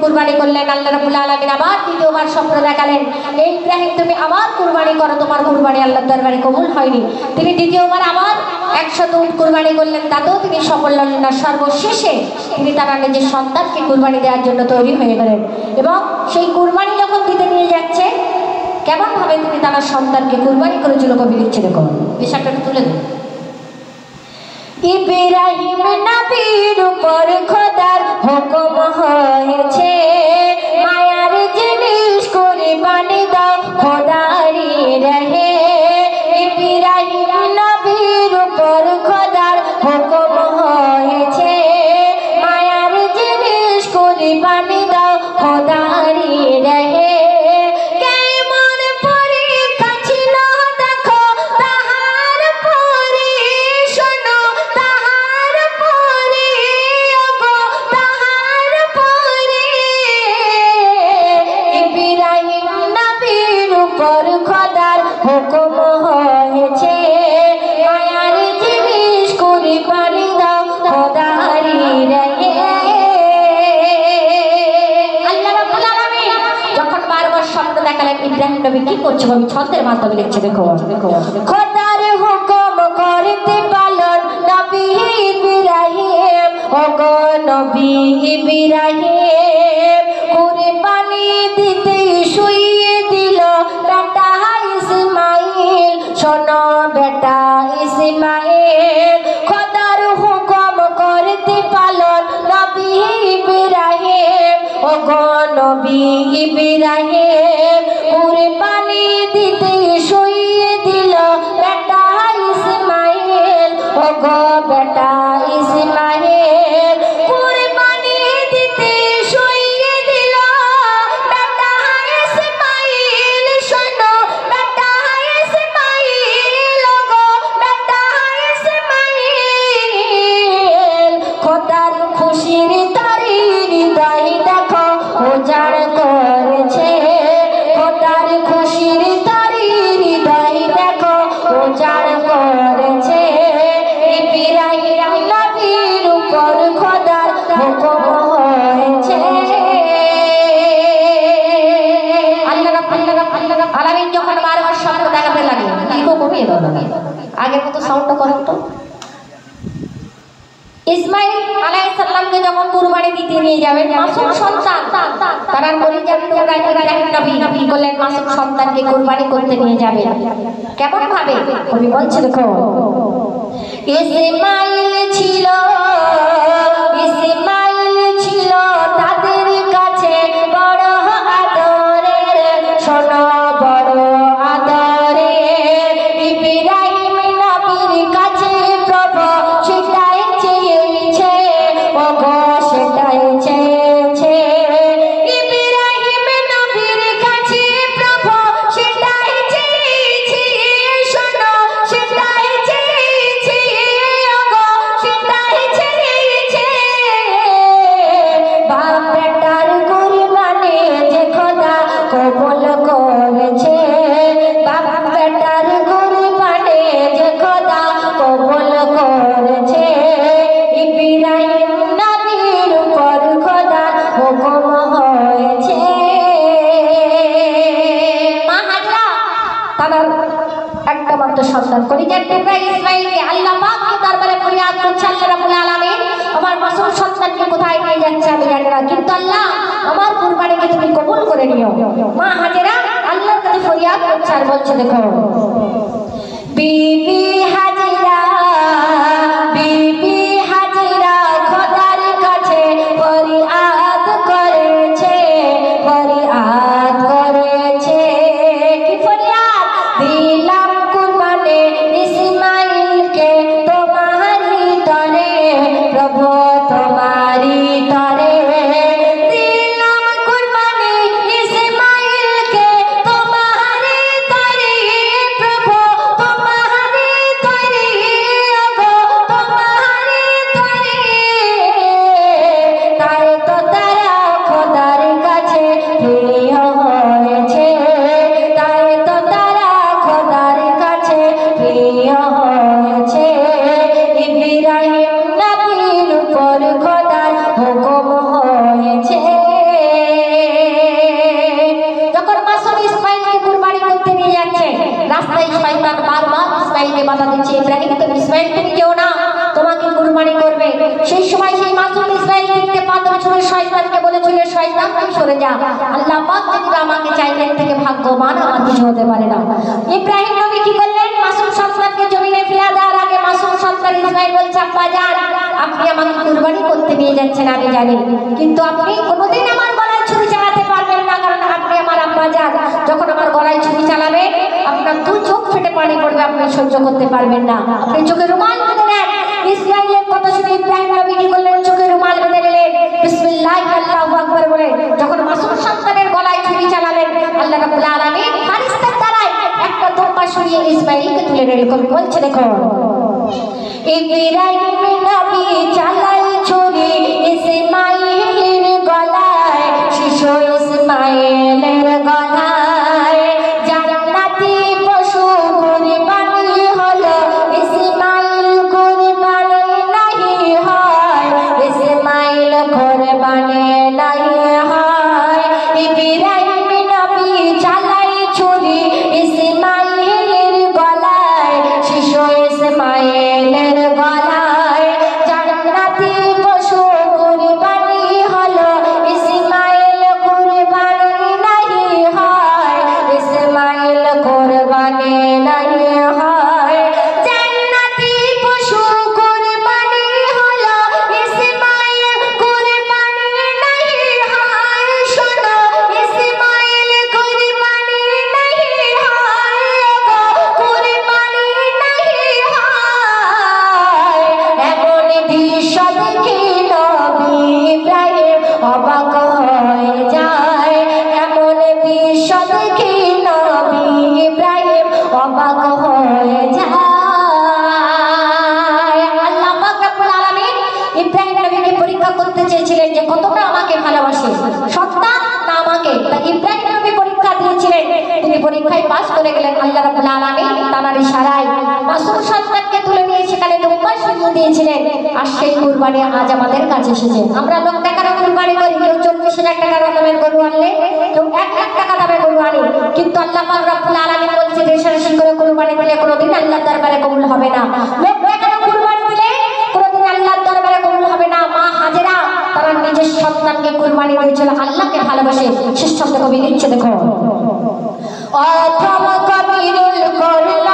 কুরবানি করলেন। আল্লাহ রাব্বুল আলামিন আবার দ্বিতীয়বার স্বপ্ন দেখালেন, এই ইব্রাহিম তুমি আবার কুরবানি করো, তোমার কুরবানি আল্লাহর দরবারে কবুল হয়নি। তিনি দ্বিতীয়বার আবার 100 উট কুরবানি করলেন, তাতেও তিনি সফল হলেন না। সর্বশেষে তিনি তার নিজের সন্তানকে কুরবানি দেওয়ার জন্য তৈরি হয়ে গেলেন এবং সেই কুরবানি যখন দিতে নিয়ে যাচ্ছে, কেমন ভাবে তিনি তার সন্তানকে কুরবানি করেছিল কবি লিখছে, দেখো বিষয়টা তুলে দেন। ইব্রাহিম নবীর উপর খোদার হুকুম হয়েছে, মায়ার জিনিস কুরবানি দাও খোদারি রহে। ইব্রাহিম নবীর উপর খোদার হুকুম হয়েছে, মায়ার জিনিস কুরবানি দাও খোদারি রহে। হুকুম হয়েছে, মায়ার জিনিস কুরবানি দাও খোদারি রহে। আল্লাহ রাব্বুল আলামিন যখন বারবার স্বপ্ন দেখালেন, ইব্রাহিম নবী কি করছে আমি ছন্দের মাধ্যমে লিখছে, দেখো খোদার হুকুম করতে পালন নবী ইব্রাহিম, ওগো নবী ইব্রাহিম কুরবানি দিতে শুইয়ে দিল বেটা ইসমাইল। শোনো বেটা ইসমাইল, খোদার হুকুম করতে পালন নবী ইব্রাহিম, ওগো নবী ইব্রাহিম কুরবানি দিতে শুইয়ে দিল বেটা ইসমাইল, ওগো বেটা ইসমাইল কুরবানি দিতে শুইয়ে দিল বেটা ইসমাইল। শোনো বেটা ইসমাইল, ওগো বেটা ইসমাইল খোদার খুশির তারি হৃদয় দেখো উজাড় করেছে, খোদার খুশির তারি হৃদয় দেখো উজাড় করেছে। ইব্রাহিম নবীর উপর খোদার হুকুম হয়েছে। আল্লাহ রাব্বুল আলামিন যখন বারবার স্বপ্ন দেখাতে লাগলেন, কি কমিয়ে দাও আগের মতো সাউন্ডটা করেন তো। ইসমাইল আলাইহিস সালামকে যখন কুরবানি দিতে নিয়ে যাবেন, মাসুম সন্তান তারা কলিজার টুকরা ইব্রাহিম নবী বললেন মাসুম সন্তানকে কুরবানি করতে নিয়ে যাবেন। কেমন ভাবে কবি বলছে, দেখো ইসমাইল ছিল তাদের কাছে বড় আদরের, শোনো বড় আদরের। ইব্রাহিম নবীর কাছে প্রভু সেটাই চেয়েছে, ওগো সেটাই চেয়েছে। ইব্রাহিম নবীর কাছে প্রভু সেটাই চেয়েছে, শোনো সেটাই চেয়েছে, ওগো সেটাই চেয়েছে। বাপ বেটার কুরবানি যে খোদা কবুল করেছে, বাপ বেটার কুরবানি যে খোদা কবুল করেছে। ইব্রাহিম নবীর উপর খোদা হুকুম হয়েছে। মা হাজরা তার একটা মাত্র সন্তান কলিজার টুকরা ইসমাইলকে আল্লাহ পাকের দরবারে ফরিয়াদ করছে, আল্লাহ রাব্বুল আলামিন আমার মাসুম সন্তানকে কোথায় নিয়ে যাচ্ছে আমি জানি না, কিন্তু আল্লাহ আমার কুরবানিকে তুমি কবুল করে নিও। মা হাজেরা আল্লাহর কাছে ফরিয়াদ করছে আর বলছে, দেখো বিবি হাজেরা খোদার কাছে ফরিয়াদ করেছে, ফরিয়াদ করেছে। কি ফরিয়াদ? দিলাম কুরবানি ইসমাইলকে তোমারি তরে, প্রভু তোমারি তরে। দিলাম কুরবানি ইসমাইলকে তোমারি তরে, প্রভু তোমারি তরে। বাধা দিচ্ছে, ইব্রাহিম তুমি ইসমাইল তুমি যেও না, তোমাকে কুরবানি করবে। সেই সময় সেই মাসুম ইসমাইল দেখতে পাথর ছুঁড়ে শয়তানকে বলেছিল, শয়তান তুই সরে যা, আল্লাহ পাক যদি আমাকে চাইলেন থেকে ভাগ্যবান আমার কিছু হতে পারে না। ইব্রাহিম নবী কি করলেন, মাসুম সন্তানকে জমিনে ফেলে দেওয়ার আগে মাসুম সন্তান ইসমাইল বলছে, আব্বা জান আপনি আমাকে কুরবানি করতে নিয়ে যাচ্ছেন আমি জানি, কিন্তু আপনি কোনোদিন আমার গলায় ছুরি চালাতে পারবেন না, কারণ আপনি আমার আব্বা জান, যখন আমার গলায় ছুরি চালাবে আপনার দু চোখ ফেটে পানি পড়বে, আপনি সহ্য করতে পারবেন না, আপনি চোখে রুমাল বেঁধে নেন। ইসমাইলের কথা শুনে ইব্রাহিম নবী কি করলেন, চোখে রুমাল বেঁধে নিলেন, বিসমিল্লাহ আল্লাহু আকবার বলে যখন মাসুম সন্তানের গলায় ছুরি চালালেন, আল্লাহ রাব্বুল আলামিন ফারিস্তার দ্বারাই একটা দম্বা সরিয়ে ইসমাইলকে তুলে নিলেন। কবি বলছে দেখো, ইব্রাহিম নবী চালাই ছুরি ইসমাইলের গলায়, শিশু ইসমাইলের গলায়, জান্নাতি পশু কুরবানি হলো ইসমাইল কুরবানি নাহি হয়, ইসমাইল কুরবানি নাহি হয়। ইব্রাহিম নবী চালাই ছুরি ইসমাইলের গলায়, শিশু ইসমাইলের গলায়, জান্নাতি পশু কুরবানি হলো ইসমাইল কুরবানি নাহি হয়, ইসমাইল কুরবানি নাহি হয়, জান্নাতি পশু কুরবানি হলো ইসমাইল কুরবানি নাহি হয়, শোনো ইসমাইল কুরবানি নাহি হয়, কুরবানি নাহি হয়। এমন দৃশ্য দেখে নবী ইব্রাহিম অবাক হয়ে যায়, এমন দৃশ্য দেখে নবী ইব্রাহিম অবাক হয়ে যায়। আল্লাহ পাক রব্বুল আলামিন ইব্রাহিম নবীকে পরীক্ষা করতে চেয়েছিলেন যে কতটা আমাকে ভালোবাসে, সন্তান না আমাকে, তাই ইব্রাহিম নবী পরীক্ষা দিয়েছিলেন, তিনি পরীক্ষায় পাস করে গেলেন। আল্লাহ রাব্বুল আলামিন তার ইশারায় মাসুম সন্তানকে তুলে নিয়ে সেখানে দুম্বা সরিয়ে দিয়েছিলেন, আর সেই কুরবানি আজ আমাদের কাছে এসেছে। আমরা লোক টাকার কুরবানি করি, কেউ 40,000 টাকার দামের গরু আনলে, কেউ 1 লাখ টাকা দামের গরু আনে, কিন্তু আল্লাহ পাক রব্বুল আলামিন বলছে রেশারেশি করে কুরবানি দিলে কোনোদিন আল্লাহর দরবারে কবুল হবে না। লোক টাকার কুরবানি দিলে কোনোদিন আল্লাহর দরবারে কবুল হবে না। মা হাজেরা তারা নিজের সন্তানকে কুরবানি দিয়েছিল আল্লাহকে ভালোবাসে। শেষ শব্দ কবি লিখছে দেখো, অথম কবিরুল করল